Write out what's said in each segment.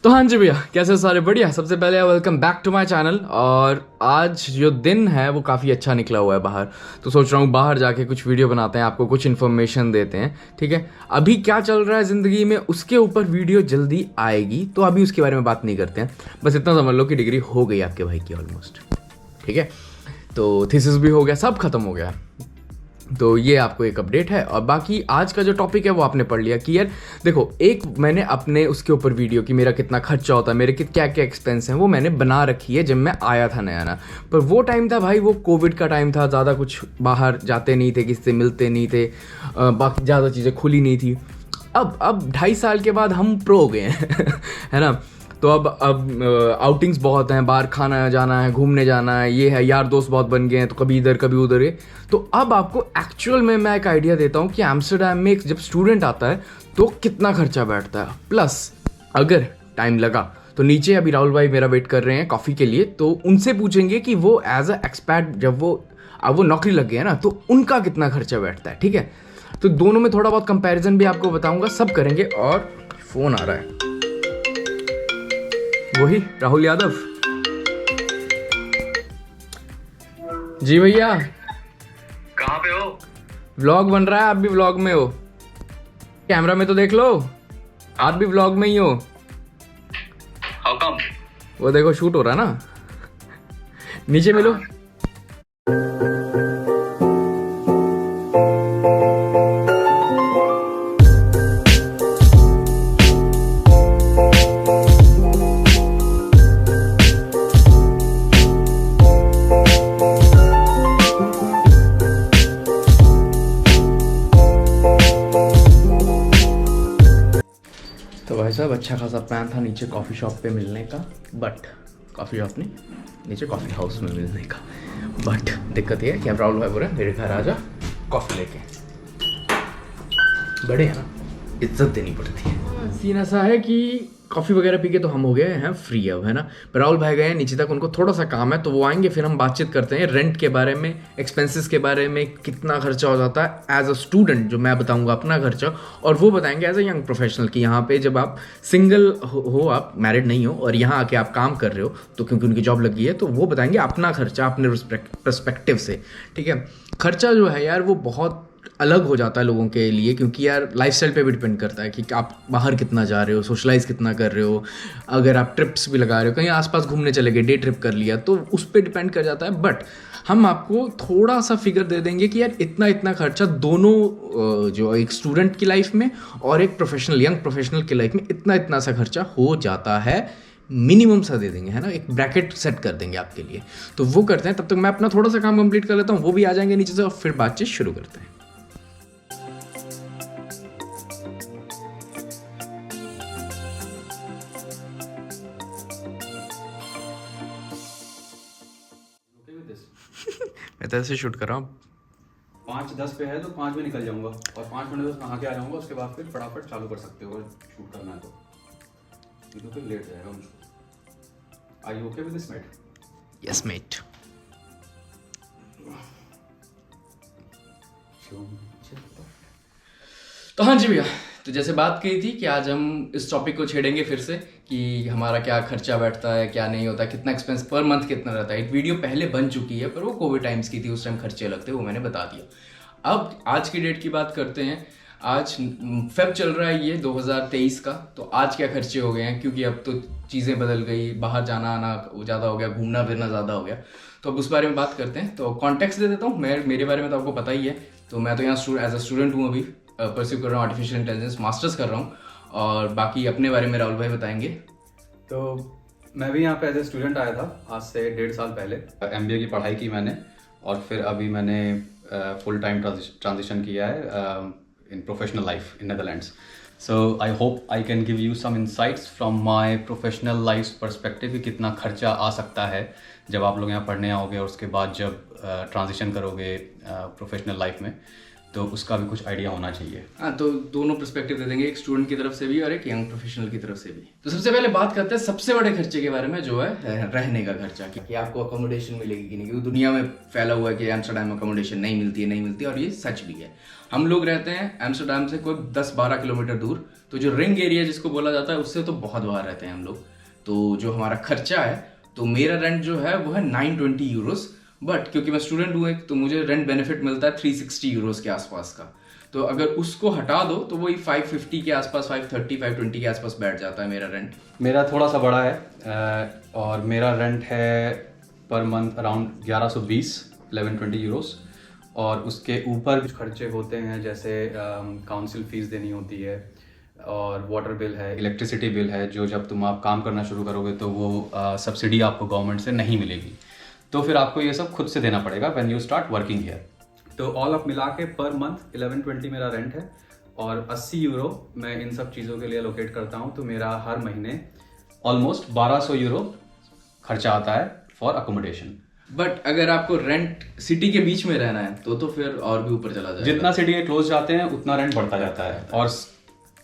तो हाँ जी भैया, कैसे सारे बढ़िया। सबसे पहले welcome back to my channel. और आज जो दिन है वो काफ़ी अच्छा निकला हुआ है बाहर, तो सोच रहा हूँ बाहर जाके कुछ वीडियो बनाते हैं, आपको कुछ इन्फॉर्मेशन देते हैं। ठीक है, अभी क्या चल रहा है ज़िंदगी में उसके ऊपर वीडियो जल्दी आएगी, तो अभी उसके बारे में बात नहीं करते हैं। बस इतना समझ लो कि डिग्री हो गई आपके भाई की ऑलमोस्ट। ठीक है, तो थीसिस भी हो गया, सब खत्म हो गया। तो ये आपको एक अपडेट है। और बाकी आज का जो टॉपिक है वो आपने पढ़ लिया कि यार देखो, एक मैंने अपने उसके ऊपर वीडियो कि मेरा कितना खर्चा होता है, मेरे क्या क्या एक्सपेंस हैं, वो मैंने बना रखी है जब मैं आया था नया ना। पर वो टाइम था भाई, वो कोविड का टाइम था, ज़्यादा कुछ बाहर जाते नहीं थे, किससे मिलते नहीं थे, बाकी ज़्यादा चीज़ें खुली नहीं थी। अब 2.5 साल के बाद हम प्रो हो गए हैं है ना। तो अब आउटिंग्स बहुत हैं, बाहर खाना जाना है, घूमने जाना है, ये है, यार दोस्त बहुत बन गए हैं, तो कभी इधर कभी उधर है। तो अब आपको एक्चुअल में मैं एक आइडिया देता हूँ कि एम्स्टर्डम में जब स्टूडेंट आता है तो कितना खर्चा बैठता है। प्लस अगर टाइम लगा तो नीचे अभी राहुल भाई मेरा वेट कर रहे हैं कॉफ़ी के लिए, तो उनसे पूछेंगे कि वो एज अ एक्सपैट जब वो नौकरी लग गया ना तो उनका कितना खर्चा बैठता है। ठीक है, तो दोनों में थोड़ा बहुत कंपैरिजन भी आपको बताऊंगा, सब करेंगे। और फ़ोन आ रहा है, वही राहुल यादव जी भैया। कहाँ पे हो? व्लॉग बन रहा है, आप भी व्लॉग में हो। कैमरा में तो देख लो, आप भी व्लॉग में ही हो। How come? वो देखो शूट हो रहा है ना, नीचे मिलो। तो भाई साहब अच्छा खासा प्लान था नीचे कॉफ़ी शॉप पे मिलने का, बट कॉफ़ी शॉप नहीं, नीचे कॉफ़ी हाउस में मिलने का। बट दिक्कत ये है कि अब राहुल भाई बोल रहे हैं मेरे घर आ जा कॉफ़ी लेके। बड़े हैं ना, इज्जत देनी पड़ती है। सीन ऐसा है कि कॉफ़ी वगैरह पी के तो हम हो गए हैं फ्री अब, है ना। पर राहुल भाई गए हैं नीचे तक, उनको थोड़ा सा काम है, तो वो आएंगे, फिर हम बातचीत करते हैं रेंट के बारे में, एक्सपेंसेस के बारे में, कितना खर्चा हो जाता है एज अ स्टूडेंट, जो मैं बताऊंगा अपना खर्चा, और वो बताएंगे एज अ यंग प्रोफेशनल कि यहाँ पे जब आप सिंगल हो, आप मैरिड नहीं हो और यहाँ आके आप काम कर रहे हो, तो क्योंकि उनकी जॉब लगी है, तो वो बताएंगे अपना खर्चा अपने पर्सपेक्टिव से। ठीक है, खर्चा जो है यार वो बहुत अलग हो जाता है लोगों के लिए, क्योंकि यार लाइफस्टाइल पे भी डिपेंड करता है कि आप बाहर कितना जा रहे हो, सोशलाइज कितना कर रहे हो, अगर आप ट्रिप्स भी लगा रहे हो, कहीं आसपास घूमने चले गए, डे ट्रिप कर लिया, तो उस पर डिपेंड कर जाता है। बट हम आपको थोड़ा सा फिगर दे देंगे कि यार इतना इतना खर्चा दोनों, जो एक स्टूडेंट की लाइफ में और एक प्रोफेशनल यंग प्रोफेशनल की लाइफ में इतना इतना सा खर्चा हो जाता है, मिनिमम सा दे देंगे, है ना, एक ब्रैकेट सेट कर देंगे आपके लिए। तो वो करते हैं, तब तक मैं अपना थोड़ा सा काम कंप्लीट कर लेता हूँ, वो भी आ जाएंगे नीचे से, और फिर बातचीत शुरू करते हैं। मैं तो ऐसे शूट कर रहा हूँ। 5:10 पे है तो 5 में निकल जाऊंगा और 5 मिनट में नहा के आ जाऊंगा। उसके बाद फिर फटाफट चालू कर सकते हो अगर शूट करना है तो। ये तो फिर लेट जाएगा मुझको। Are you okay with this mate? Yes mate. तो हाँ जी भैया, तो जैसे बात की थी कि आज हम इस टॉपिक को छेड़ेंगे फिर से कि हमारा क्या खर्चा बैठता है, क्या नहीं होता, कितना एक्सपेंस पर मंथ कितना रहता है। एक वीडियो पहले बन चुकी है, पर वो कोविड टाइम्स की थी, उस टाइम खर्चे अलग थे, वो मैंने बता दिया। अब आज की डेट की बात करते हैं। आज फेब चल रहा है ये 2023 का, तो आज क्या खर्चे हो गए हैं, क्योंकि अब तो चीज़ें बदल गई, बाहर जाना आना ज़्यादा हो गया, घूमना फिरना ज़्यादा हो गया, तो अब उस बारे में बात करते हैं। तो कॉन्टेक्स्ट दे देता हूँ, मेरे बारे में तो आपको पता ही है। तो मैं तो यहाँ एज अ स्टूडेंट हूँ, अभी परस्यू कर रहा हूँ आर्टिफिशियल इंटेलिजेंस, मास्टर्स कर रहा हूँ। और बाकी अपने बारे में राहुल भाई बताएंगे। तो मैं भी यहाँ पे एज ए स्टूडेंट आया था आज से 1.5 साल पहले। MBA की पढ़ाई की मैंने और फिर अभी मैंने फुल टाइम ट्रांजिशन किया है in professional life in Netherlands. So I hope I can give you some insights from my professional life perspective कि कितना खर्चा आ सकता है जब आप लोग यहाँ पढ़ने आओगे और उसके बाद जब ट्रांजिशन करोगे प्रोफेशनल लाइफ में। तो उसका भी कुछ आइडिया होना चाहिए। हाँ, तो दोनों पर्सपेक्टिव दे देंगे, एक स्टूडेंट की तरफ से भी और एक यंग प्रोफेशनल की तरफ से भी। तो सबसे पहले बात करते हैं सबसे बड़े खर्चे के बारे में, जो है रहने का खर्चा, कि आपको अकोमोडेशन मिलेगी कि नहीं, क्योंकि दुनिया में फैला हुआ है कि एम्स्टर्डम में अकोमोडेशन नहीं मिलती, और ये सच भी है। हम लोग रहते हैं एम्स्टर्डम से कोई 10-12 किलोमीटर दूर, तो जो रिंग एरिया जिसको बोला जाता है उससे तो बहुत बाहर रहते हैं हम लोग। तो जो हमारा खर्चा है, तो मेरा रेंट जो है वो है 920 यूरोस, बट क्योंकि मैं स्टूडेंट हूँ तो मुझे रेंट बेनिफिट मिलता है 360 यूरोस के आसपास का। तो अगर उसको हटा दो तो वही 550 के आसपास, 530, 520 के आसपास बैठ जाता है मेरा रेंट। मेरा थोड़ा सा बड़ा है और मेरा रेंट है पर मंथ अराउंड 1120 यूरोस, और उसके ऊपर कुछ खर्चे होते हैं, जैसे काउंसिल फीस देनी होती है, और वाटर बिल है, इलेक्ट्रिसिटी बिल है, जो जब तुम आप काम करना शुरू करोगे तो वो सब्सिडी आपको गवर्नमेंट से नहीं मिलेगी, तो फिर आपको ये सब खुद से देना पड़ेगा when you start working here. तो ऑल अप मिला के पर मंथ 1120 मेरा रेंट है, और 80 यूरो मैं इन सब चीज़ों के लिए एलोकेट करता हूँ, तो मेरा हर महीने ऑलमोस्ट 1200 यूरो खर्चा आता है फॉर अकोमोडेशन। बट अगर आपको रेंट सिटी के बीच में रहना है तो फिर और भी ऊपर चला जाएगा। जितना सिटी के क्लोज जाते हैं उतना रेंट बढ़ता जाता है, और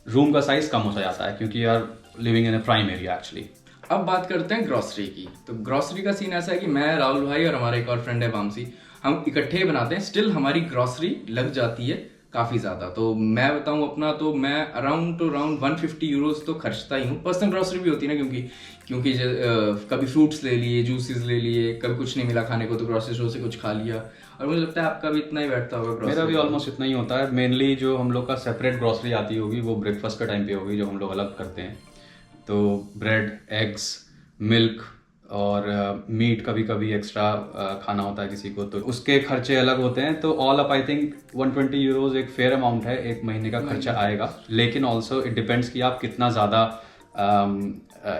रूम का साइज कम होता जाता है, क्योंकि यार living in A prime area actually. अब बात करते हैं ग्रॉसरी की। तो ग्रॉसरी का सीन ऐसा है कि मैं, राहुल भाई और हमारा एक और फ्रेंड है वामसी, हम इकट्ठे बनाते हैं। स्टिल हमारी ग्रॉसरी लग जाती है काफ़ी ज़्यादा। तो मैं बताऊं अपना, तो मैं अराउंड 150 यूरोस तो खर्चता ही हूँ। पर्सनल ग्रॉसरी भी होती है ना, क्योंकि कभी फ्रूट्स ले लिए, जूसेस ले लिए, कभी कुछ नहीं मिला खाने को तो ग्रॉसरी स्टोर से कुछ खा लिया। और मुझे लगता है आपका भी इतना ही बैठता होगा ग्रॉसरी। मेरा भी ऑलमोस्ट इतना ही होता है। मेनली जो हम लोग का सेपरेट ग्रॉसरी आती होगी वो ब्रेकफास्ट का टाइम पे होगी, जो हम लोग अलग करते हैं। तो ब्रेड, एग्स, मिल्क और मीट कभी कभी एक्स्ट्रा खाना होता है किसी को, तो उसके खर्चे अलग होते हैं। तो all up I think 120 euros एक फेयर अमाउंट है, एक महीने का खर्चा आएगा। लेकिन ऑल्सो इट डिपेंड्स कि आप कितना ज़्यादा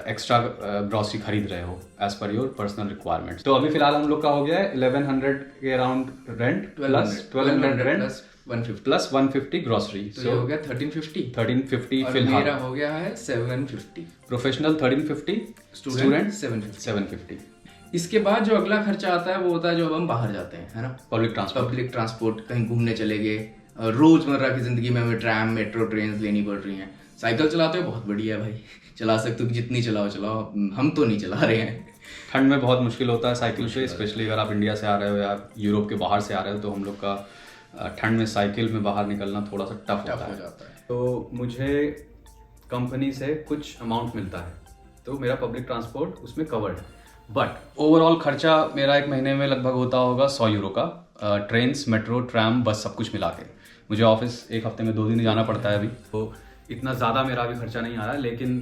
एक्स्ट्रा ग्रॉसरी खरीद रहे हो as per your personal requirements. तो अभी फिलहाल हम लोग का हो गया है 1100 के around rent, plus 1200 rent plus 150 grocery, तो हो गया 1350 फिलहाल। मेरा हो गया है 750। Professional 1350, student 750। इसके बाद जो अगला खर्चा आता है वो होता है जो अब हम बाहर जाते हैं, है ना, पब्लिक ट्रांसपोर्ट, कहीं घूमने चले गए। रोजमर्रा की जिंदगी में हमें ट्रैम, मेट्रो, ट्रेन लेनी पड़ रही हैं। साइकिल चलाते हो, बहुत बढ़िया है भाई, चला सकते हो, जितनी चलाओ। हम तो नहीं चला रहे हैं। ठंड में बहुत मुश्किल होता है साइकिल से, स्पेशली अगर आप इंडिया से आ रहे हो या यूरोप के बाहर से आ रहे हो, तो हम लोग का ठंड में साइकिल में बाहर निकलना थोड़ा सा टफ हो जाता है। तो मुझे कंपनी से कुछ अमाउंट मिलता है, तो मेरा पब्लिक ट्रांसपोर्ट उसमें कवर्ड है। बट ओवरऑल खर्चा मेरा एक महीने में लगभग होता होगा 100 यूरो का, ट्रेन्स, मेट्रो, ट्रैम, बस सब कुछ मिला के। मुझे ऑफिस एक हफ्ते में 2 दिन जाना पड़ता है अभी, तो इतना ज़्यादा मेरा अभी खर्चा नहीं आ रहा है। लेकिन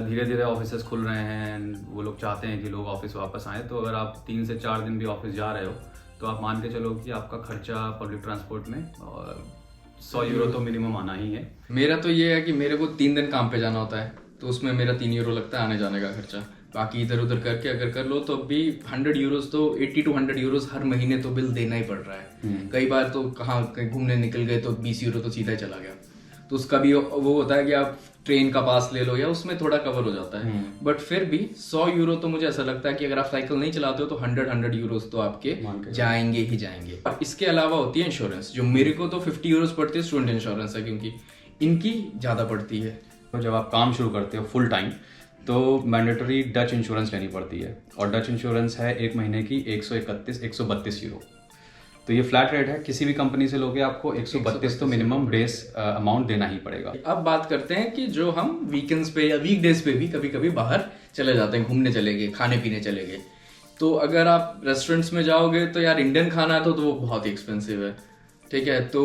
धीरे धीरे ऑफिस खुल रहे हैं, वो लोग चाहते हैं कि लोग ऑफिस वापस आएँ। तो अगर आप 3 से 4 दिन भी ऑफिस जा रहे हो तो आप मान के चलो कि आपका खर्चा पब्लिक ट्रांसपोर्ट में 100 यूरो तो मिनिमम आना ही है। मेरा तो ये है कि मेरे को 3 दिन काम पे जाना होता है, तो उसमें मेरा 3 यूरो लगता है आने जाने का खर्चा। बाकी इधर उधर करके अगर कर लो तो अभी 100 यूरोस, तो 80 to 100 यूरोस हर महीने तो बिल देना ही पड़ रहा है। कई बार तो कहीं घूमने निकल गए तो 20 यूरो तो सीधा ही चला गया। तो उसका भी वो होता है कि आप ट्रेन का पास ले लो या उसमें थोड़ा कवर हो जाता है। बट फिर भी 100 यूरो तो मुझे ऐसा लगता है कि अगर आप साइकिल नहीं चलाते हो तो 100 यूरोस तो आपके जाएंगे ही जाएंगे। और इसके अलावा होती है इंश्योरेंस, जो मेरे को तो 50 यूरोस पड़ती है, स्टूडेंट इंश्योरेंस है, क्योंकि इनकी ज़्यादा पड़ती है। तो जब आप काम शुरू करते हो फुल टाइम तो मैंडेटरी डच इंश्योरेंस लेनी पड़ती है, और डच इंश्योरेंस है एक महीने की 132 यूरो। तो ये फ्लैट रेट है, किसी भी कंपनी से लोगे आपको 132 तो मिनिमम बेस अमाउंट देना ही पड़ेगा। अब बात करते हैं कि जो हम वीकेंड्स पे या वीकडेज पे भी कभी कभी बाहर चले जाते हैं, घूमने चले गए, खाने पीने चले गए। तो अगर आप रेस्टोरेंट्स में जाओगे तो यार इंडियन खाना है तो वो बहुत ही एक्सपेंसिव है, ठीक है। तो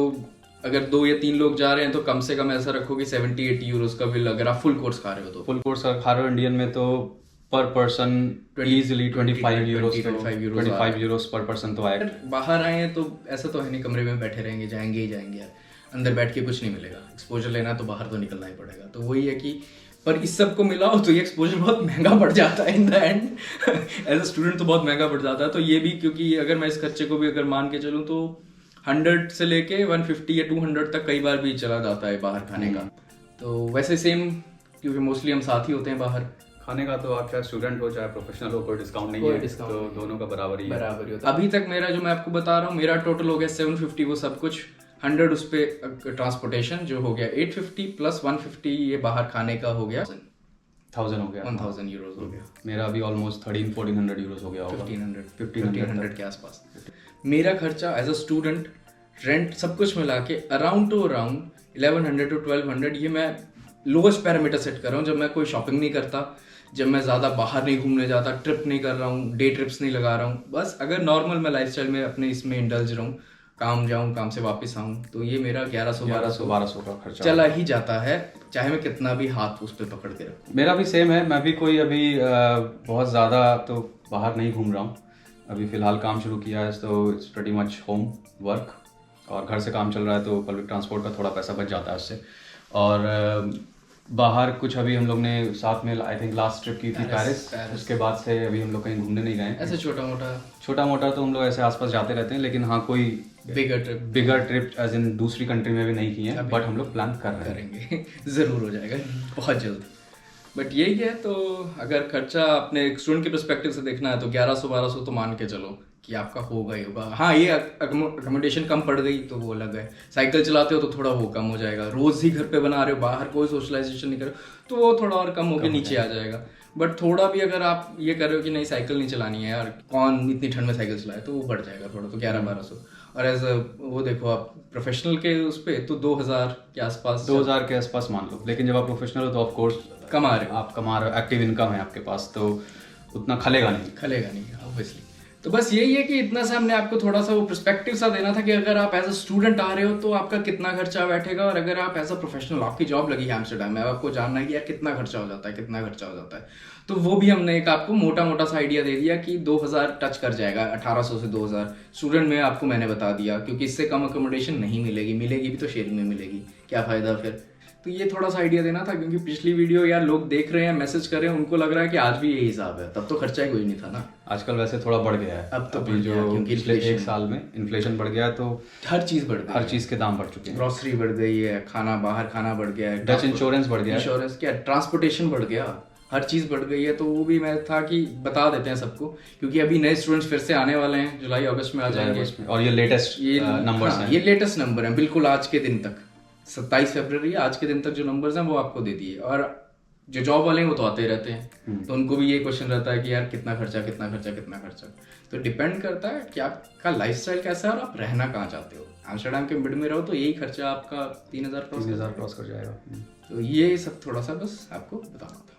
अगर 2 या 3 लोग जा रहे हैं तो कम से कम ऐसा रखो कि 70-80 यूरोस का बिल, अगर आप फुल कोर्स खा रहे हो तो। फुल कोर्स खा रहे हो इंडियन में तो पर पर्सन इजीली 25 यूरोस पर पर्सन तो आएगा। बाहर आए हैं तो ऐसा तो है नहीं कमरे में बैठे रहेंगे, जाएंगे ही जाएंगे यार, अंदर बैठ के कुछ नहीं मिलेगा। एक्सपोजर लेना है तो बाहर तो निकलना ही पड़ेगा। तो वही है कि पर इस सब को मिलाओ तो ये एक्सपोजर बहुत महंगा पड़ जाता है in the end. As a student तो बहुत महंगा पड़ जाता है। तो ये भी, क्योंकि अगर मैं इस खर्चे को भी अगर मान के चलूँ तो 100 से लेके 150 या 200 तक कई बार भी चला जाता है बाहर खाने का। तो वैसे सेम, क्योंकि मोस्टली हम साथ ही होते हैं बाहर खाने का, तो आप चाहे स्टूडेंट हो चाहे प्रोफेशनल हो, कोई डिस्काउंट नहीं है, तो दोनों का बराबर ही होता है। अभी तक मेरा जो मैं आपको बता रहा हूँ, मेरा टोटल हो गया 750, वो सब कुछ 100 उस पर ट्रांसपोर्टेशन जो हो गया 850 प्लस 150 ये बाहर खाने का हो गया 1000 हो गया, 1000 यूरोज हो गया, मेरा अभी ऑलमोस्ट 1300-1400 यूरोज हो गया होगा, 1500 के आसपास। मेरा खर्चा एज अ स्टूडेंट रेंट सब कुछ मिला के अराउंड टू अराउंड 1100 to 1200, ये मैं लोएस्ट पैरामीटर सेट कर रहा हूँ जब मैं कोई शॉपिंग नहीं करता, जब मैं ज़्यादा बाहर नहीं घूमने जाता, ट्रिप नहीं कर रहा हूँ, डे ट्रिप्स नहीं लगा रहा हूँ, बस अगर नॉर्मल मैं लाइफस्टाइल में अपने इसमें इंडल्ज रहूँ, काम जाऊँ, काम से वापस आऊँ, तो ये मेरा 1100-1200 का खर्चा चला ही जाता है, चाहे मैं कितना भी हाथ उस पर पकड़ के रखूँ। मेरा भी सेम है, मैं भी कोई अभी बहुत ज़्यादा तो बाहर नहीं घूम रहा हूँ, अभी फ़िलहाल काम शुरू किया है तो it's pretty much home work, और घर से काम चल रहा है तो पब्लिक ट्रांसपोर्ट का थोड़ा पैसा बच जाता है उससे। और बाहर कुछ अभी हम लोग ने साथ में आई थिंक लास्ट ट्रिप की थी पेरिस, उसके बाद से अभी हम लोग कहीं घूमने नहीं गए। ऐसे छोटा मोटा तो हम लोग ऐसे आसपास जाते रहते हैं, लेकिन हाँ कोई बिगर ट्रिप एज इन दूसरी कंट्री में भी नहीं की है, बट हम लोग प्लान करेंगे ज़रूर हो जाएगा बहुत जल्द। बट यही है, तो अगर खर्चा अपने स्टूडेंट के पर्सपेक्टिव से देखना है तो 1100-1200 तो मान के चलो कि आपका होगा ही होगा। हाँ, ये अकोमोडेशन कम पड़ गई तो वो अलग है, साइकिल चलाते हो तो थोड़ा वो कम हो जाएगा, रोज़ ही घर पे बना रहे हो, बाहर कोई सोशलाइजेशन नहीं कर रहे हो तो वो थोड़ा और कम होकर नीचे आ जाएगा। बट थोड़ा भी अगर आप ये कर रहे हो कि नहीं साइकिल नहीं चलानी है यार, कौन इतनी ठंड में साइकिल चलाए, तो वो बढ़ जाएगा थोड़ा, तो 1100-1200। और एज वो देखो आप प्रोफेशनल के उस पर तो 2000 के आसपास मान लो, लेकिन जब आप प्रोफेशनल हो तो ऑफ कोर्स कमा रहे हो, आप कमा रहे हो, एक्टिव इनकम है आपके पास, तो उतना खलेगा नहीं ऑब्वियसली। तो बस यही है कि इतना सा हमने आपको थोड़ा सा वो पर्सपेक्टिव सा देना था कि अगर आप एज अ स्टूडेंट आ रहे हो तो आपका कितना खर्चा बैठेगा, और अगर आप एज अ प्रोफेशनल आपकी जॉब लगी है एम्स्टर्डम में, आपको जानना है कि यार कितना खर्चा हो जाता है, तो वो भी हमने एक आपको मोटा सा आइडिया दे दिया कि 2000 टच कर जाएगा, 1800 से 2000 स्टूडेंट में आपको मैंने बता दिया, क्योंकि इससे कम अकोमोडेशन नहीं मिलेगी भी तो शेयरिंग में मिलेगी, क्या फ़ायदा फिर। तो ये थोड़ा सा आइडिया देना था, क्योंकि पिछली वीडियो यार लोग देख रहे हैं, मैसेज कर रहे हैं, उनको लग रहा है कि आज भी यही हिसाब है, तब तो खर्चा ही कोई नहीं था ना। आजकल वैसे थोड़ा बढ़ गया है, अब तो क्योंकि पिछले 1 साल में इन्फ्लेशन बढ़ गया है, तो हर चीज़ बढ़ गई, हर चीज़ के दाम बढ़ चुके हैं, ग्रोसरी बढ़ गई है, बाहर खाना बढ़ गया है, डच इंश्योरेंस बढ़ गया, इंश्योरेंस क्या, ट्रांसपोर्टेशन बढ़ गया, हर चीज़ बढ़ गई है। तो वो भी मैं था कि बता देते हैं सबको, क्योंकि अभी नए स्टूडेंट्स फिर से आने वाले हैं, जुलाई अगस्त में आ जाएंगे, और ये लेटेस्ट नंबर्स हैं, ये लेटेस्ट नंबर हैं बिल्कुल, आज के दिन तक 27 फरवरी आज के दिन तक जो नंबर्स हैं वो आपको दे दिए। और जो जॉब वाले हैं वो तो आते रहते हैं, तो उनको भी ये क्वेश्चन रहता है कि यार कितना खर्चा। तो डिपेंड करता है कि आपका लाइफस्टाइल कैसा है और आप रहना कहाँ चाहते हो। एम्स्टर्डम के मिड में रहो तो यही खर्चा आपका 3000 क्रॉस कर जाएगा। तो ये सब थोड़ा सा बस आपको बताना था।